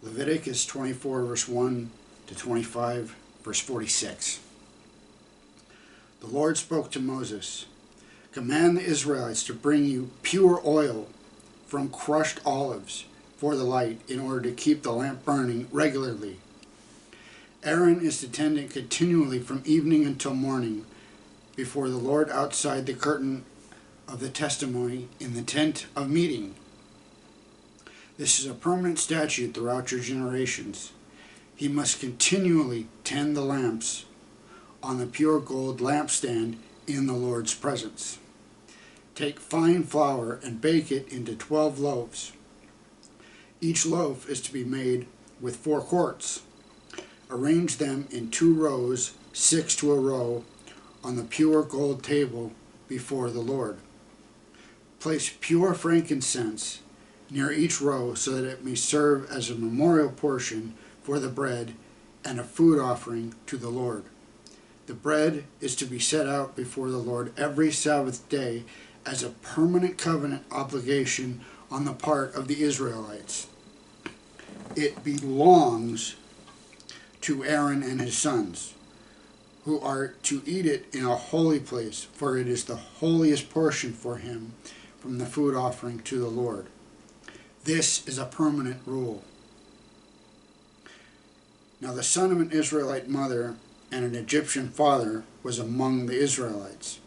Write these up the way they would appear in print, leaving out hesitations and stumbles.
Leviticus 24, verse 1 to 25, verse 46. The Lord spoke to Moses, "Command the Israelites to bring you pure oil from crushed olives for the light in order to keep the lamp burning regularly. Aaron is to tend it continually from evening until morning before the Lord outside the curtain of the testimony in the tent of meeting. This is a permanent statute throughout your generations. He must continually tend the lamps on the pure gold lampstand in the Lord's presence. Take fine flour and bake it into 12 loaves. Each loaf is to be made with 4 quarts. Arrange them in 2 rows, 6 to a row, on the pure gold table before the Lord. Place pure frankincense near each row so that it may serve as a memorial portion for the bread and a food offering to the Lord. The bread is to be set out before the Lord every Sabbath day as a permanent covenant obligation on the part of the Israelites. It belongs to Aaron and his sons, who are to eat it in a holy place, for it is the holiest portion for him from the food offering to the Lord. This is a permanent rule." Now the son of an Israelite mother and an Egyptian father was among the Israelites.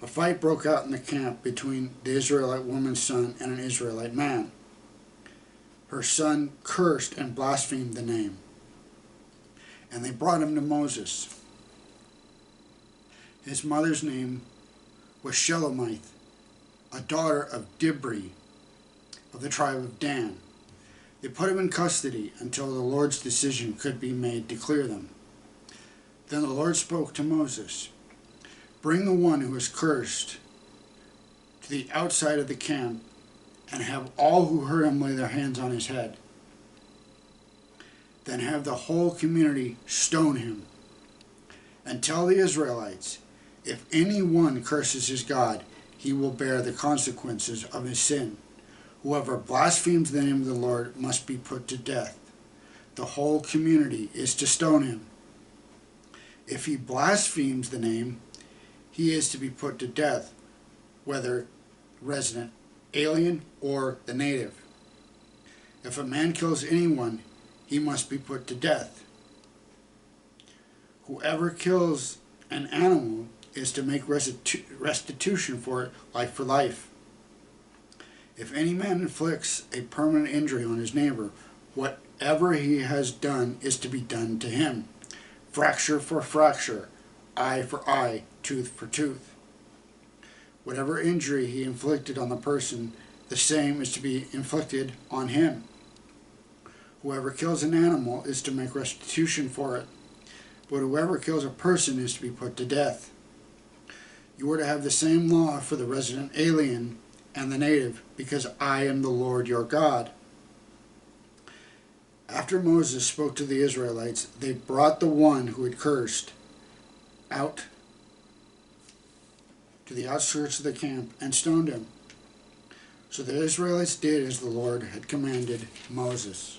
A fight broke out in the camp between the Israelite woman's son and an Israelite man. Her son cursed and blasphemed the name, and they brought him to Moses. His mother's name was Shelomith, a daughter of Dibri, of the tribe of Dan. They put him in custody until the Lord's decision could be made to clear them. Then the Lord spoke to Moses, "Bring the one who is cursed to the outside of the camp, and have all who heard him lay their hands on his head. Then have the whole community stone him. And tell the Israelites, if any one curses his God, he will bear the consequences of his sin. Whoever blasphemes the name of the Lord must be put to death. The whole community is to stone him. If he blasphemes the name, he is to be put to death, whether resident, alien, or the native. If a man kills anyone, he must be put to death. Whoever kills an animal is to make restitution for it, life for life. If any man inflicts a permanent injury on his neighbor, whatever he has done is to be done to him. Fracture for fracture, eye for eye, tooth for tooth. Whatever injury he inflicted on the person, the same is to be inflicted on him. Whoever kills an animal is to make restitution for it, but whoever kills a person is to be put to death. You are to have the same law for the resident alien and the native, because I am the Lord your God." After Moses spoke to the Israelites, they brought the one who had cursed out to the outskirts of the camp and stoned him. So the Israelites did as the Lord had commanded Moses.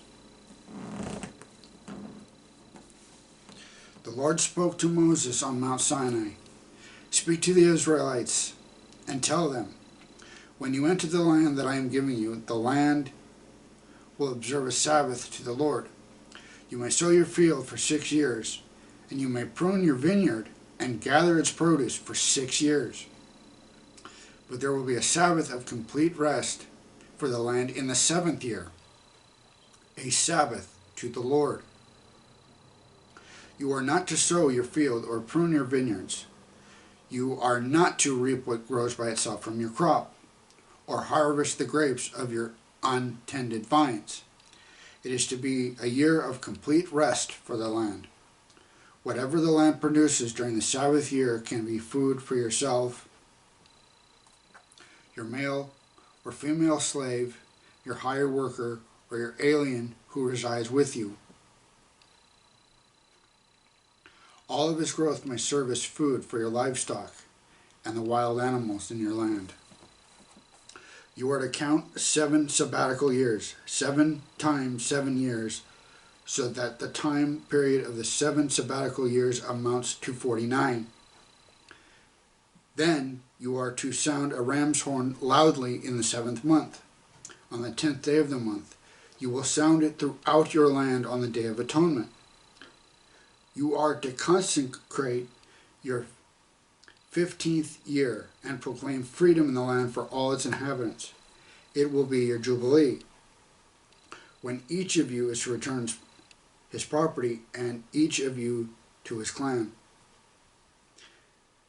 The Lord spoke to Moses on Mount Sinai. "Speak to the Israelites and tell them, when you enter the land that I am giving you, the land will observe a Sabbath to the Lord. You may sow your field for 6 years, and you may prune your vineyard and gather its produce for 6 years. But there will be a Sabbath of complete rest for the land in the 7th year, a Sabbath to the Lord. You are not to sow your field or prune your vineyards. You are not to reap what grows by itself from your crop, or harvest the grapes of your untended vines. It is to be a year of complete rest for the land. Whatever the land produces during the Sabbath year can be food for yourself, your male or female slave, your hired worker, or your alien who resides with you. All of its growth may serve as food for your livestock and the wild animals in your land. You are to count 7 sabbatical years, 7 times 7 years, so that the time period of the 7 sabbatical years amounts to 49. Then you are to sound a ram's horn loudly in the 7th month. On the 10th day of the month, you will sound it throughout your land on the Day of Atonement. You are to consecrate your 15th year and proclaim freedom in the land for all its inhabitants. It will be your Jubilee, when each of you is to return his property and each of you to his clan.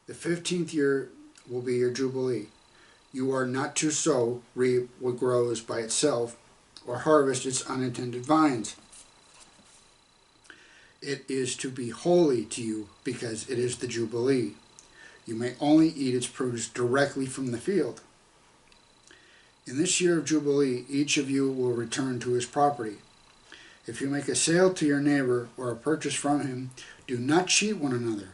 The 15th year will be your Jubilee. You are not to sow, reap what grows by itself, or harvest its unintended vines. It is to be holy to you, because it is the Jubilee. You may only eat its produce directly from the field. In this year of Jubilee, each of you will return to his property. If you make a sale to your neighbor or a purchase from him, do not cheat one another.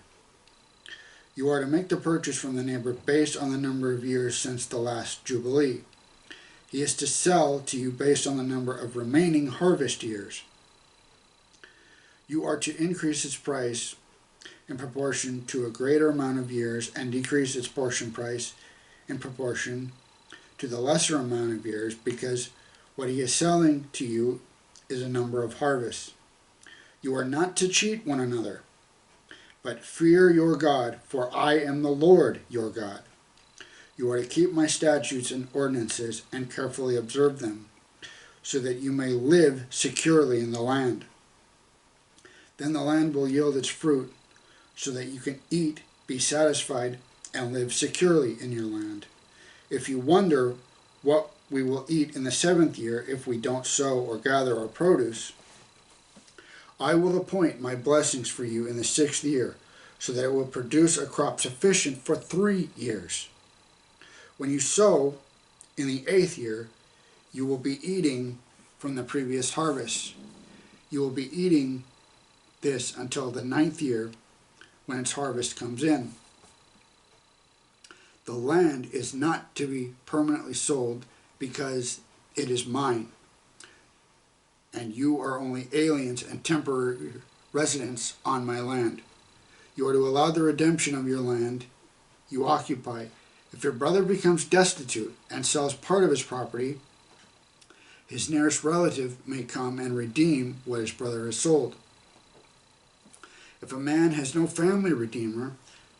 You are to make the purchase from the neighbor based on the number of years since the last Jubilee. He is to sell to you based on the number of remaining harvest years. You are to increase its price in proportion to a greater amount of years and decrease its portion price in proportion to the lesser amount of years, because what he is selling to you is a number of harvests. You are not to cheat one another, but fear your God, for I am the Lord your God. You are to keep my statutes and ordinances and carefully observe them, so that you may live securely in the land. Then the land will yield its fruit, so that you can eat, be satisfied, and live securely in your land. If you wonder what we will eat in the 7th year if we don't sow or gather our produce, I will appoint my blessings for you in the 6th year, so that it will produce a crop sufficient for 3 years. When you sow in the 8th year, you will be eating from the previous harvest. You will be eating this until the 9th year, when its harvest comes in. The land is not to be permanently sold, because it is mine, and you are only aliens and temporary residents on my land. You are to allow the redemption of your land you occupy. If your brother becomes destitute and sells part of his property, his nearest relative may come and redeem what his brother has sold. If a man has no family redeemer,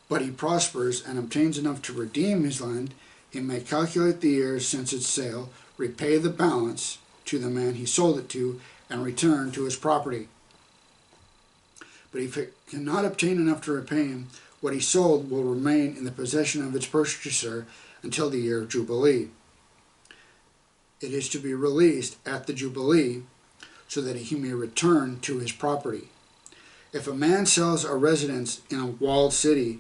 but he prospers and obtains enough to redeem his land, he may calculate the years since its sale, repay the balance to the man he sold it to, and return to his property. But if he cannot obtain enough to repay him, what he sold will remain in the possession of its purchaser until the year of Jubilee. It is to be released at the Jubilee, so that he may return to his property. If a man sells a residence in a walled city,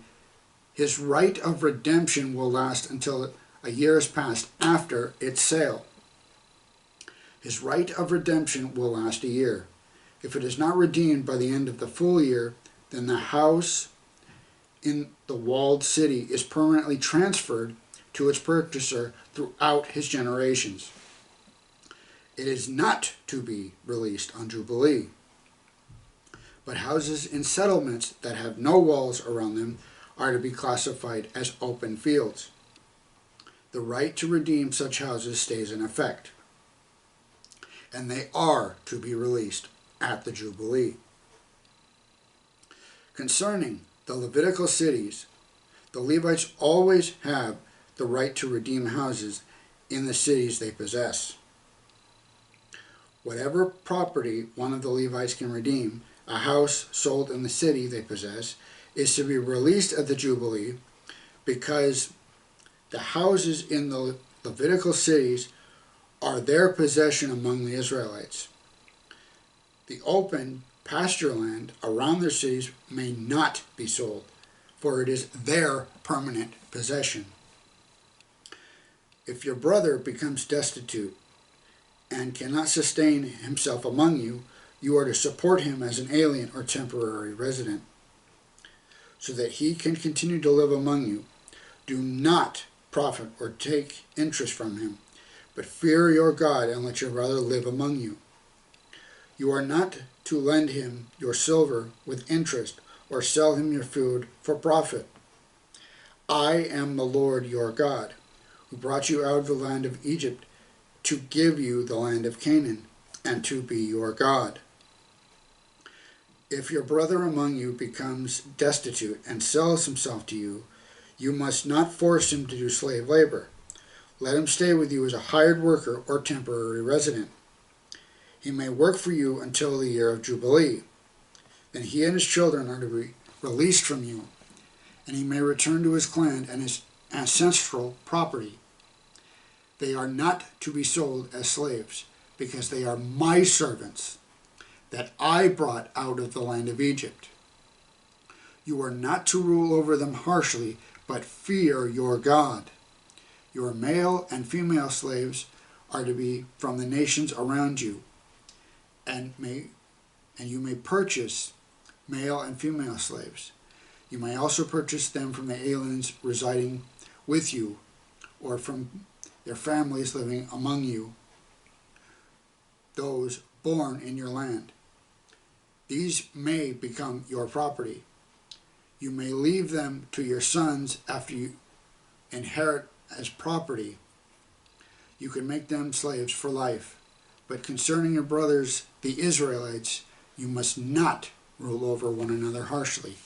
his right of redemption will last until a year has passed after its sale. His right of redemption will last a year. If it is not redeemed by the end of the full year, then the house in the walled city is permanently transferred to its purchaser throughout his generations. It is not to be released on Jubilee. But houses in settlements that have no walls around them are to be classified as open fields. The right to redeem such houses stays in effect, and they are to be released at the Jubilee. Concerning the Levitical cities, the Levites always have the right to redeem houses in the cities they possess. Whatever property one of the Levites can redeem, a house sold in the city they possess, is to be released at the Jubilee, because the houses in the Levitical cities are their possession among the Israelites. The open pasture land around their cities may not be sold, for it is their permanent possession. If your brother becomes destitute and cannot sustain himself among you, you are to support him as an alien or temporary resident, so that he can continue to live among you. Do not profit or take interest from him, but fear your God and let your brother live among you. You are not to lend him your silver with interest or sell him your food for profit. I am the Lord your God, who brought you out of the land of Egypt to give you the land of Canaan and to be your God. If your brother among you becomes destitute and sells himself to you, you must not force him to do slave labor. Let him stay with you as a hired worker or temporary resident. He may work for you until the year of Jubilee. Then he and his children are to be released from you, and he may return to his clan and his ancestral property. They are not to be sold as slaves, because they are my servants that I brought out of the land of Egypt. You are not to rule over them harshly, but fear your God. Your male and female slaves are to be from the nations around you, and you may purchase male and female slaves. You may also purchase them from the aliens residing with you, or from their families living among you, those born in your land. These may become your property. You may leave them to your sons after you inherit as property. You can make them slaves for life. But concerning your brothers, the Israelites, you must not rule over one another harshly.